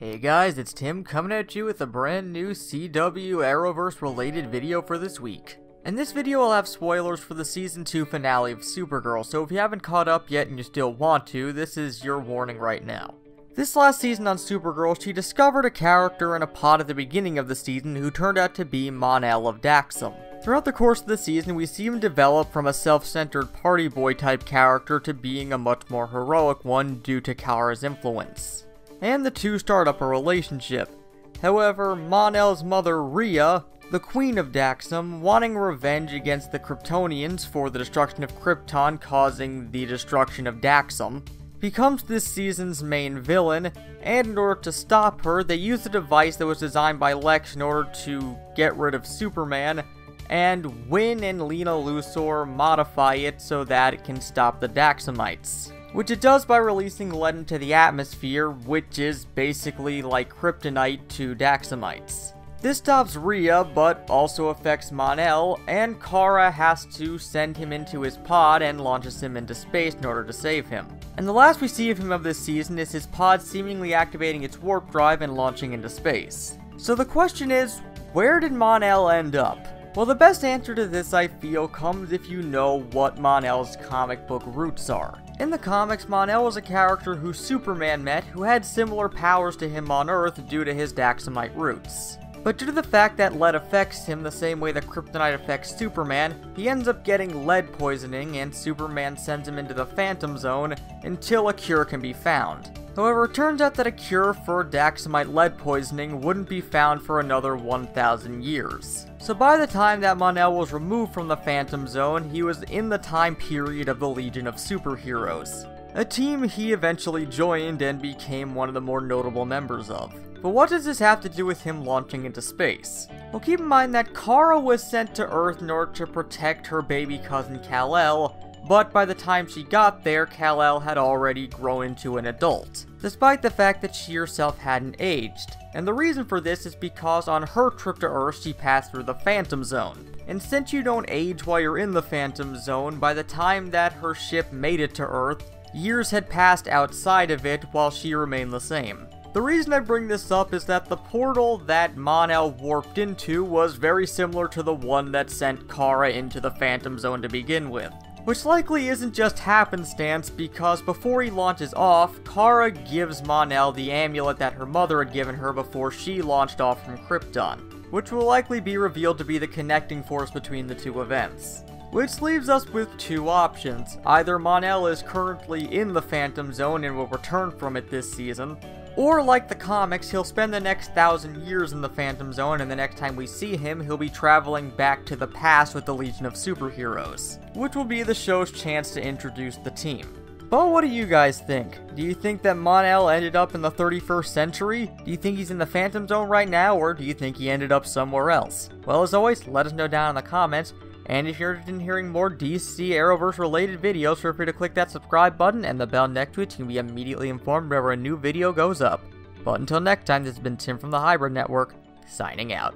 Hey guys, it's Tim coming at you with a brand new CW Arrowverse related video for this week. In this video I'll have spoilers for the Season 2 finale of Supergirl, so if you haven't caught up yet and you still want to, this is your warning right now. This last season on Supergirl, she discovered a character in a pod at the beginning of the season who turned out to be Mon-El of Daxam. Throughout the course of the season, we see him develop from a self-centered party boy type character to being a much more heroic one due to Kara's influence. And the two start up a relationship. However, Mon-El's mother, Rhea, the Queen of Daxam, wanting revenge against the Kryptonians for the destruction of Krypton causing the destruction of Daxam, becomes this season's main villain, and in order to stop her, they use a device that was designed by Lex in order to get rid of Superman, and Win and Lena Luthor modify it so that it can stop the Daxamites. Which it does by releasing lead into the atmosphere, which is basically like kryptonite to Daxamites. This stops Rhea, but also affects Mon-El, and Kara has to send him into his pod and launches him into space in order to save him. And the last we see of him of this season is his pod seemingly activating its warp drive and launching into space. So the question is, where did Mon-El end up? Well, the best answer to this, I feel, comes if you know what Mon-El's comic book roots are. In the comics, Mon-El was a character who Superman met who had similar powers to him on Earth due to his Daxamite roots. But due to the fact that lead affects him the same way that kryptonite affects Superman, he ends up getting lead poisoning and Superman sends him into the Phantom Zone until a cure can be found. However, it turns out that a cure for Daxamite lead poisoning wouldn't be found for another 1,000 years. So by the time that Mon-El was removed from the Phantom Zone, he was in the time period of the Legion of Superheroes, a team he eventually joined and became one of the more notable members of. But what does this have to do with him launching into space? Well, keep in mind that Kara was sent to Earth in order to protect her baby cousin Kal-El, but by the time she got there, Kal-El had already grown into an adult, despite the fact that she herself hadn't aged. And the reason for this is because on her trip to Earth, she passed through the Phantom Zone. And since you don't age while you're in the Phantom Zone, by the time that her ship made it to Earth, years had passed outside of it while she remained the same. The reason I bring this up is that the portal that Mon-El warped into was very similar to the one that sent Kara into the Phantom Zone to begin with. Which likely isn't just happenstance, because before he launches off, Kara gives Mon-El the amulet that her mother had given her before she launched off from Krypton, which will likely be revealed to be the connecting force between the two events. Which leaves us with two options. Either Mon-El is currently in the Phantom Zone and will return from it this season, or like the comics, he'll spend the next 1,000 years in the Phantom Zone and the next time we see him, he'll be traveling back to the past with the Legion of Superheroes, which will be the show's chance to introduce the team. But what do you guys think? Do you think that Mon-El ended up in the 31st century? Do you think he's in the Phantom Zone right now, or do you think he ended up somewhere else? Well, as always, let us know down in the comments. And if you're interested in hearing more DC Arrowverse related videos, feel free to click that subscribe button and the bell next to it so you can be immediately informed whenever a new video goes up. But until next time, this has been Tim from the Hybrid Network, signing out.